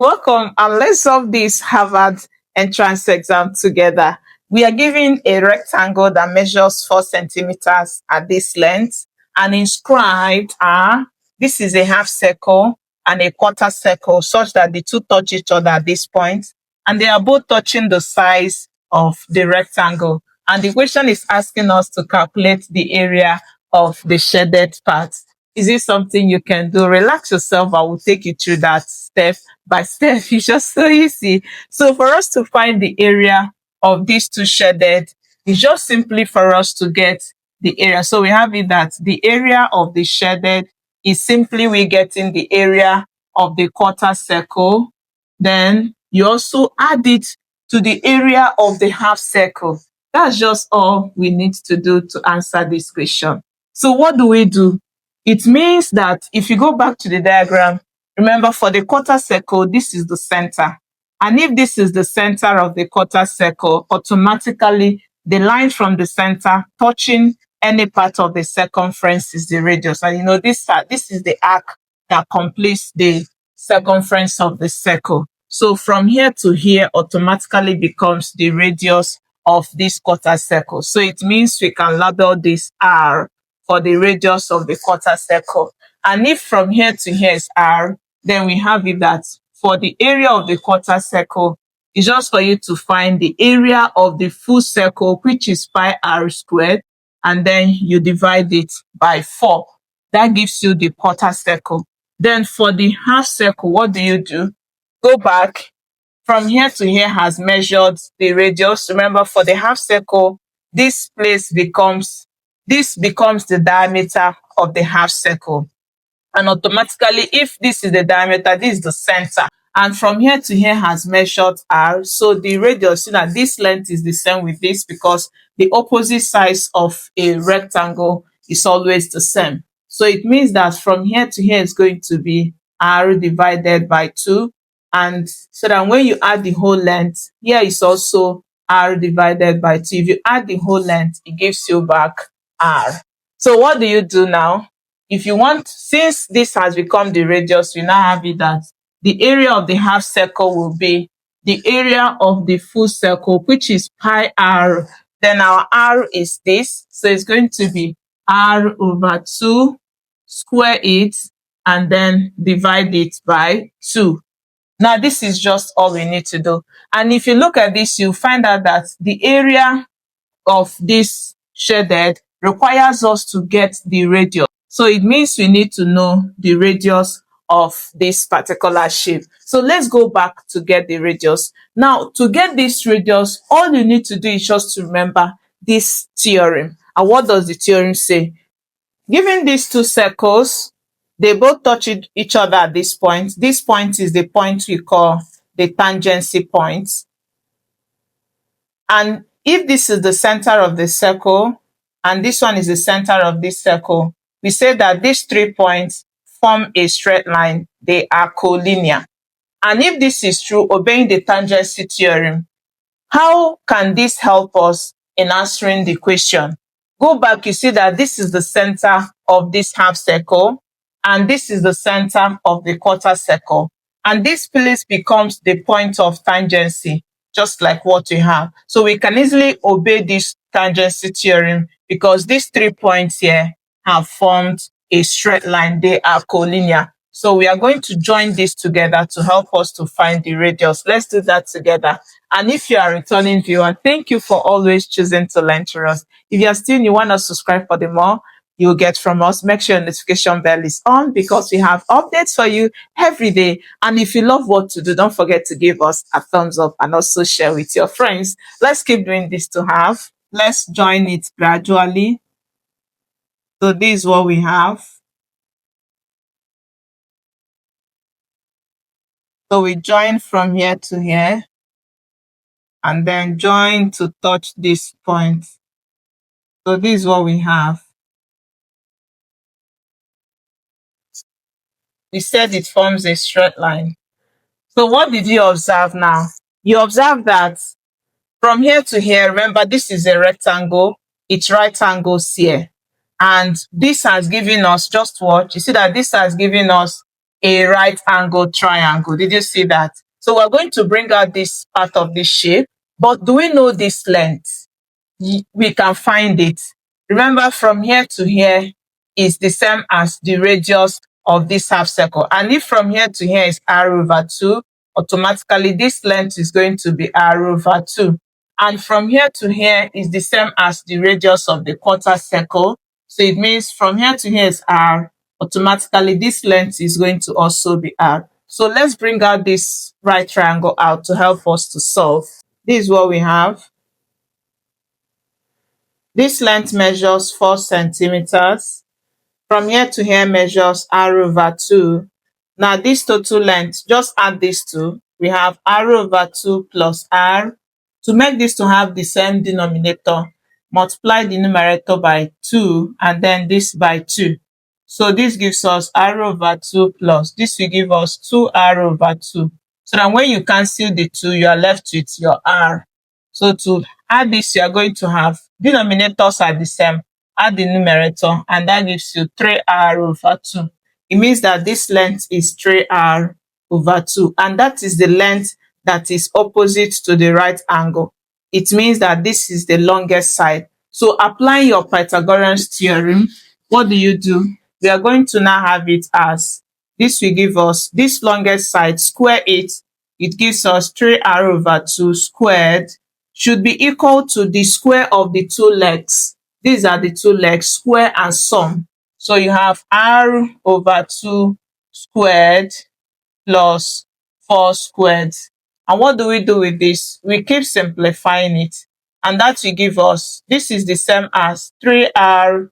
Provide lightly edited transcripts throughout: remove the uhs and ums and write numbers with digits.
Welcome, and let's solve this Harvard entrance exam together. We are given a rectangle that measures 4 centimeters at this length, and inscribed are this is a half circle and a quarter circle, such that the two touch each other at this point, and they are both touching the size of the rectangle. And the question is asking us to calculate the area of the shaded part. Is it something you can do? Relax yourself. I will take you through that step by step. It's just so easy. So for us to find the area of these two shaded, it's just simply for us to get the area. So we have it that the area of the shaded is simply we getting the area of the quarter circle. Then you also add it to the area of the half circle. That's just all we need to do to answer this question. So what do we do? It means that if you go back to the diagram, remember for the quarter circle, this is the center. And if this is the center of the quarter circle, automatically the line from the center touching any part of the circumference is the radius. And you know, this is the arc that completes the circumference of the circle. So from here to here automatically becomes the radius of this quarter circle. So it means we can label this R for the radius of the quarter circle. And if from here to here is R, then we have it that for the area of the quarter circle, it's just for you to find the area of the full circle, which is pi r squared, and then you divide it by 4. That gives you the quarter circle. Then for the half circle, what do? Go back. From here to here has measured the radius. Remember, for the half circle, this becomes the diameter of the half circle. And automatically, if this is the diameter, this is the center. And from here to here has measured R. So the radius, this length is the same with this because the opposite sides of a rectangle is always the same. So it means that from here to here is going to be R divided by 2. And so that when you add the whole length, here is also R divided by 2. If you add the whole length, it gives you back R. So what do you do now? If you want, since this has become the radius, we now have it that the area of the half circle will be the area of the full circle, which is pi r. Then our r is this. So it's going to be r over 2, square it, and then divide it by 2. Now, this is just all we need to do. And if you look at this, you'll find out that the area of this shaded requires us to get the radius. So it means we need to know the radius of this particular shape. So let's go back to get the radius. Now, to get this radius, all you need to do is just to remember this theorem. And what does the theorem say? Given these two circles, they both touch each other at this point. This point is the point we call the tangency point. And if this is the center of the circle, and this one is the center of this circle, we say that these 3 points form a straight line. They are collinear. And if this is true, obeying the tangency theorem, how can this help us in answering the question? Go back, you see that this is the center of this half circle, and this is the center of the quarter circle. And this place becomes the point of tangency, just like what we have. So we can easily obey this tangency theorem because these 3 points here have formed a straight line. They are collinear. So we are going to join this together to help us to find the radius. Let's do that together. And if you are a returning viewer, thank you for always choosing to learn through us. If you are still new, you want to subscribe for the more you'll get from us. Make sure your notification bell is on because we have updates for you every day. And if you love what to do, don't forget to give us a thumbs up and also share with your friends. Let's keep doing this to have. Let's join it gradually. So this is what we have. So we join from here to here and then join to touch this point. So this is what we have. We said it forms a straight line. So what did you observe now? You observe that from here to here, remember this is a rectangle, its right angles here. And this has given us, just watch, you see that this has given us a right angle triangle. Did you see that? So we're going to bring out this part of this shape, but do we know this length? We can find it. Remember, from here to here is the same as the radius of this half circle. And if from here to here is r over 2, automatically this length is going to be r over 2. And from here to here is the same as the radius of the quarter circle. So it means from here to here is r, automatically this length is going to also be r. So let's bring out this right triangle out to help us to solve. This is what we have. This length measures 4 centimeters. From here to here measures r over 2. Now this total length, just add these two. We have r over 2 plus r. To make this to have the same denominator, multiply the numerator by 2 and then this by 2. So this gives us r over 2 plus, this will give us 2r over 2. So that when you cancel the 2, you are left with your r. So to add this, you are going to have denominators are the same. Add the numerator and that gives you 3r over 2. It means that this length is 3r over 2 and that is the length that is opposite to the right angle. It means that this is the longest side. So applying your Pythagorean's theorem, what do? We are going to now have it as this will give us this longest side, square it gives us 3r over 2 squared should be equal to the square of the two legs. These are the two legs, square and sum. So you have r over 2 squared plus 4 squared. And what do we do with this? We keep simplifying it. And that will give us, this is the same as 3r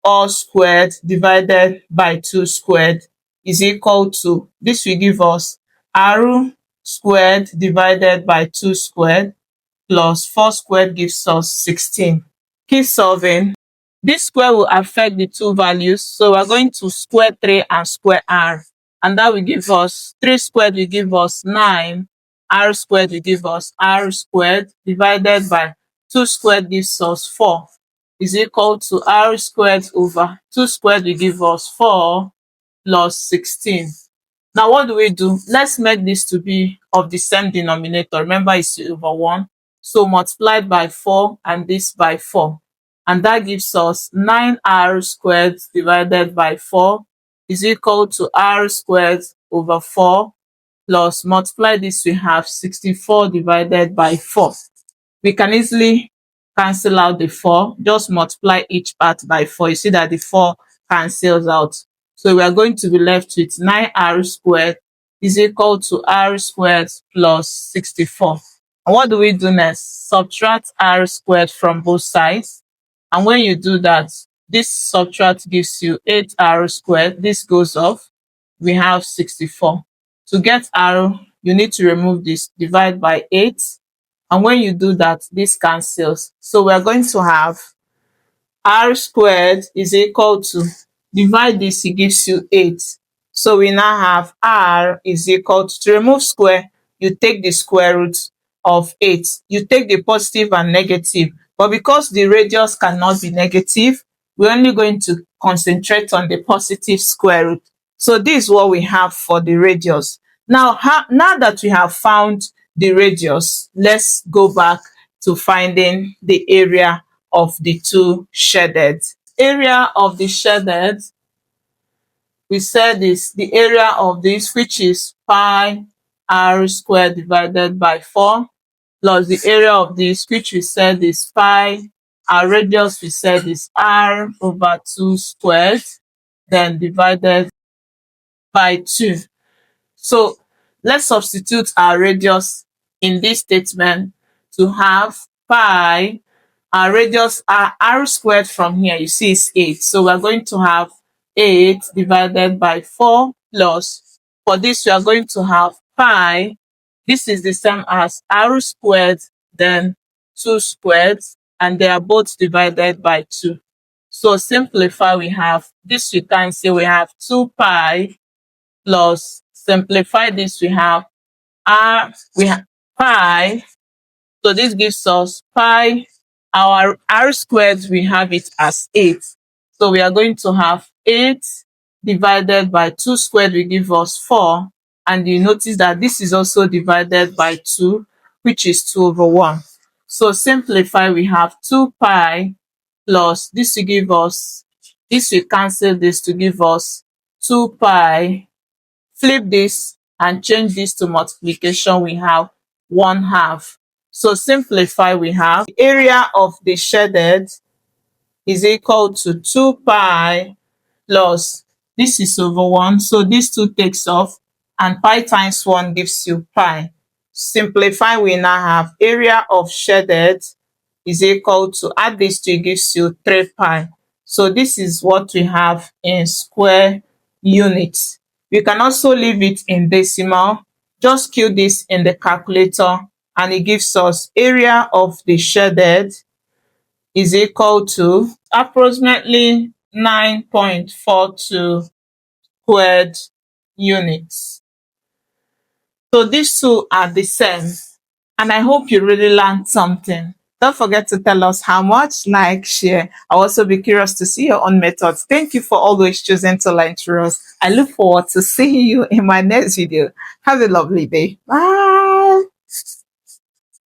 all squared divided by 2 squared is equal to, this will give us r squared divided by 2 squared plus 4 squared gives us 16. Keep solving. This square will affect the two values. So we're going to square 3 and square r. And that will give us 3 squared will give us 9. R squared will give us r squared divided by 2 squared gives us 4 is equal to r squared over 2 squared will give us 4 plus 16. Now what do? Let's make this to be of the same denominator. Remember it's over 1. So multiplied by 4 and this by 4. And that gives us 9r squared divided by 4 is equal to r squared over 4 plus multiply this, we have 64 divided by 4. We can easily cancel out the 4. Just multiply each part by 4. You see that the 4 cancels out. So we are going to be left with 9r squared is equal to r squared plus 64. And what do we do next? Subtract r squared from both sides. And when you do that, this subtract gives you 8r squared. This goes off. We have 64. To get r, you need to remove this, divide by 8. And when you do that, this cancels. So we're going to have r squared is equal to, divide this, it gives you 8. So we now have r is equal to remove square, you take the square root of 8. You take the positive and negative. But because the radius cannot be negative, we're only going to concentrate on the positive square root. So this is what we have for the radius. Now that we have found the radius, let's go back to finding the area of the two shaded. Area of the shaded, we said is the area of this, which is pi r squared divided by 4 plus the area of this, which we said is pi, our radius we said is r over 2 squared, then divided by 2. So let's substitute our radius in this statement to have pi, our radius, our r squared from here, you see is 8. So we're going to have 8 divided by 4 plus, for this we are going to have pi, this is the same as r squared, then 2 squared, and they are both divided by 2. So simplify, we have this, you can say we have 2 pi plus, simplify this, we have pi, so this gives us pi, our r squared we have it as 8. So we are going to have 8 divided by 2 squared will give us 4. And you notice that this is also divided by 2, which is 2 over 1. So simplify, we have 2 pi plus this will give us, this will cancel this to give us 2 pi. Flip this and change this to multiplication, we have 1/2. So simplify, we have the area of the shaded is equal to 2 pi plus this is over 1, so this 2 takes off and pi times 1 gives you pi. Simplify, we now have area of shaded is equal to, add this to, it gives you 3 pi. So this is what we have in square units. You can also leave it in decimal. Just kill this in the calculator and it gives us area of the shaded is equal to approximately 9.42 squared units. So these two are the same, and I hope you really learned something. Don't forget to tell us how much, like, share. I'll also be curious to see your own methods. Thank you for always choosing to learn through us. I look forward to seeing you in my next video. Have a lovely day. Bye.